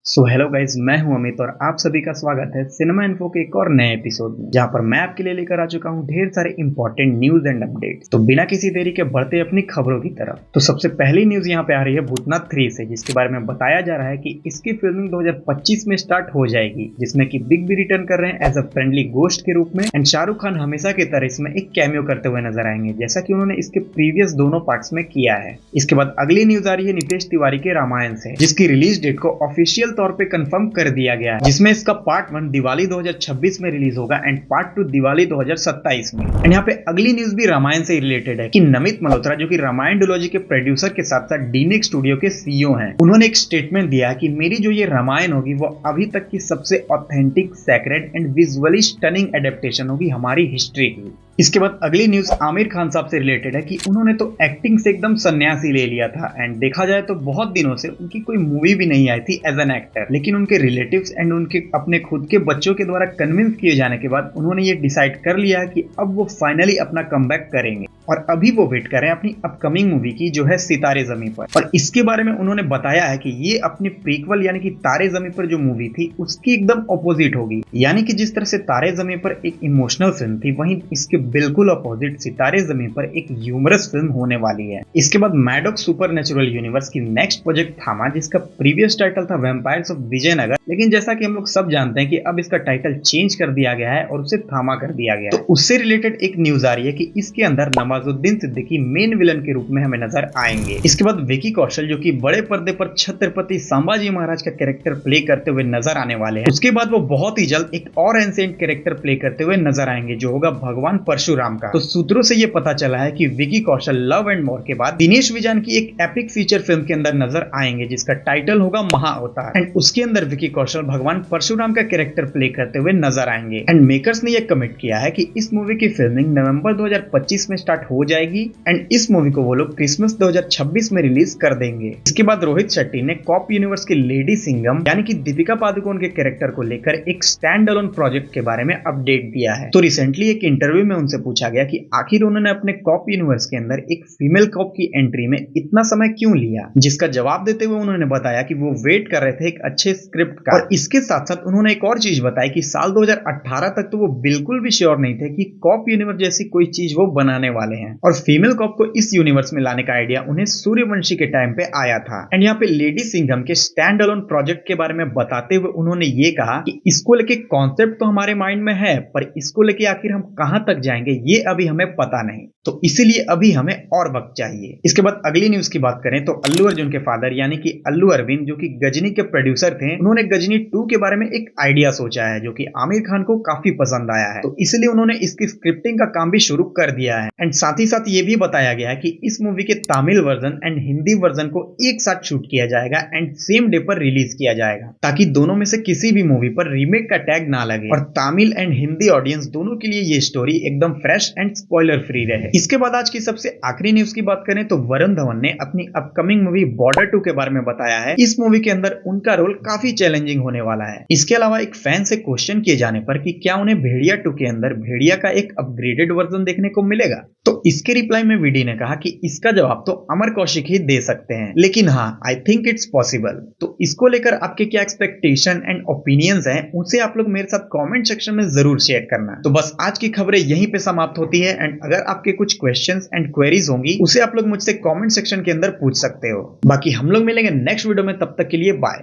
So hello guys, मैं हूं अमित और आप सभी का स्वागत है सिनेमा इन्फो के एक और नए एपिसोड में, जहां पर मैं आपके लिए लेकर आ चुका हूं ढेर सारे इंपॉर्टेंट न्यूज एंड अपडेट्स। तो बिना किसी देरी के बढ़ते अपनी खबरों की तरफ। तो सबसे पहली न्यूज यहां पे आ रही है भूतनाथ 3 से, जिसके बारे में बताया जा रहा है कि इसकी फिल्मिंग 2025 में स्टार्ट हो जाएगी, जिसमें कि बिग बी रिटर्न कर रहे हैं एज अ फ्रेंडली गोस्ट के रूप में। एंड शाहरुख खान हमेशा की तरह इसमें एक कैमियो करते हुए नजर आएंगे, जैसा कि उन्होंने इसके प्रीवियस दोनों पार्ट्स में किया है। इसके बाद अगली न्यूज आ रही है नितेश तिवारी के रामायण से, जिसकी रिलीज डेट को ऑफिशियल तौर पे कंफर्म कर दिया गया है, जिसमें इसका पार्ट 1 दिवाली 2026 में रिलीज होगा एंड पार्ट 2 दिवाली 2027 में। एंड यहाँ पे अगली न्यूज भी रामायण से रिलेटेड है कि नमित मल्होत्रा, जो कि रामायण डुलॉजी के प्रोड्यूसर के साथ साथ डीनेक स्टूडियो के सीईओ हैं, उन्होंने एक स्टेटमेंट दिया कि मेरी जो ये रामायण होगी वो अभी तक की सबसे authentic, sacred and visually stunning adaptation होगी हमारी हिस्ट्री की। इसके बाद अगली न्यूज आमिर खान साहब से रिलेटेड है कि उन्होंने तो एक्टिंग से एकदम संन्यास ही ले लिया था। एंड देखा जाए तो बहुत दिनों से उनकी कोई मूवी भी नहीं आई थी एज एन एक्टर, लेकिन उनके रिलेटिव्स एंड उनके अपने खुद के बच्चों के द्वारा कन्विंस किए जाने के बाद उन्होंने ये डिसाइड कर लिया है कि अब वो फाइनली अपना कमबैक करेंगे और अभी वो वेट कर रहे हैं अपनी अपकमिंग मूवी की, जो है सितारे ज़मीं पर। और इसके बारे में उन्होंने बताया है कि ये अपनी प्रीक्वल यानी कि तारे ज़मीं पर जो मूवी थी उसकी एकदम ऑपोजिट होगी। यानी कि जिस तरह से तारे ज़मीं पर एक इमोशनल फिल्म थी, वहीं इसके बिल्कुल अपोजिट सितारे ज़मीं पर एक ह्यूमरस फिल्म होने वाली है। इसके बाद मैडॉक सुपरनैचुरल यूनिवर्स की नेक्स्ट प्रोजेक्ट थामा, जिसका प्रीवियस टाइटल था वैम्पायर्स ऑफ विजयनगर, लेकिन जैसा कि हम लोग सब जानते हैं कि अब इसका टाइटल चेंज कर दिया गया है और उसे थामा कर दिया गया है। तो उससे रिलेटेड एक न्यूज आ रही है कि इसके अंदर नवाजुद्दीन सिद्दीकी मेन विलन के रूप में हमें नजर आएंगे। इसके बाद विकी कौशल, जो कि बड़े पर्दे पर छत्रपति संभाजी महाराज का कैरेक्टर प्ले करते हुए नजर आने वाले हैं। उसके बाद वो बहुत ही जल्द एक और एंशिएंट कैरेक्टर प्ले करते हुए नजर आएंगे, जो होगा भगवान परशुराम का। तो सूत्रों से ये पता चला है कि Vicky Kaushal love and more के बाद दिनेश विजयन की एक एपिक फीचर फिल्म के अंदर नजर आएंगे, जिसका टाइटल होगा महाअवतार। एंड उसके अंदर विकी कौशल भगवान परशुराम का कैरेक्टर प्ले करते हुए नजर आएंगे। एंड मेकर्स ने यह कमिट किया है कि इस मूवी की फिल्मिंग नवंबर 2025 में स्टार्ट हो जाएगी एंड इस मूवी को वो लोग क्रिसमस 2026 में रिलीज कर देंगे। इसके बाद रोहित शेट्टी ने कॉप यूनिवर्स की लेडी सिंघम यानी कि दीपिका पादुकोण के कैरेक्टर को लेकर एक स्टैंड अलोन प्रोजेक्ट के बारे में अपडेट दिया है। तो रिसेंटली एक इंटरव्यू में उनसे पूछा गया कि आखिर उन्होंने अपने कॉप यूनिवर्स के अंदर एक फीमेल कॉप की एंट्री में इतना समय क्यों लिया, जिसका जवाब देते हुए उन्होंने बताया कि वो वेट कर रहे थे एक अच्छे स्क्रिप्ट का। और इसके साथ साथ उन्होंने एक और चीज बताई कि साल 2018 तक तो वो बिल्कुल भी श्योर नहीं थे कि कॉप यूनिवर्स जैसी कोई चीज वो बनाने वाले हैं, और फीमेल कॉप को इस यूनिवर्स में लाने का आइडिया उन्हें सूर्यवंशी के टाइम पे आया था। एंड यहाँ पे लेडी सिंघम के स्टैंड अलोन प्रोजेक्ट के बारे में बताते हुए उन्होंने ये कहा कि इसको लेके कॉन्सेप्ट तो हमारे माइंड में है, पर इसको लेके आखिर हम कहां तक जाएंगे ये अभी हमें पता नहीं, तो इसीलिए अभी हमें और वक्त चाहिए। इसके बाद अगली न्यूज की बात करें तो अल्लू अर्जुन के फादर यानी कि अल्लू अरविंद, जो कि गजनी के प्रोड्यूसर थे, उन्होंने गजनी 2 के बारे में एक आइडिया सोचा है जो कि आमिर खान को काफी पसंद आया है। तो इसलिए उन्होंने इसकी स्क्रिप्टिंग का काम भी शुरू कर दिया है। एंड साथ ही साथ ये भी बताया गया है कि इस मूवी के Tamil version and Hindi version को एक साथ शूट किया जाएगा एंड सेम डे पर रिलीज किया जाएगा, ताकि दोनों में से किसी भी मूवी पर रीमेक का टैग ना लगे और तमिल एंड हिंदी ऑडियंस दोनों के लिए ये स्टोरी एकदम फ्रेश एंड स्पॉइलर फ्री रहे। इसके बाद आज की सबसे आखिरी न्यूज की बात करें तो वरुण धवन ने अपनी अपकमिंग मूवी बॉर्डर 2 के बारे में बताया है। इस मूवी के अंदर उनका रोल काफी चैलेंजिंग होने वाला है। इसके अलावा एक फैन से क्वेश्चन किए जाने पर कि क्या उन्हें भेड़िया 2 के अंदर भेड़िया का एक अपग्रेडेड वर्जन देखने को मिलेगा, तो इसके रिप्लाई में वीडी ने कहा कि इसका जवाब तो अमर कौशिक ही दे सकते हैं, लेकिन हाँ, आई थिंक इट्स पॉसिबल। तो इसको लेकर आपके क्या एक्सपेक्टेशन एंड ओपिनियंस हैं, उसे आप लोग मेरे साथ कमेंट सेक्शन में जरूर शेयर करना। तो बस आज की खबरें यहीं पे समाप्त होती है एंड अगर आपके कुछ क्वेश्चंस एंड क्वेरीज होंगी उसे आप लोग मुझसे कमेंट सेक्शन के अंदर पूछ सकते हो। बाकी हम लोग मिलेंगे नेक्स्ट वीडियो में, तब तक के लिए बाय।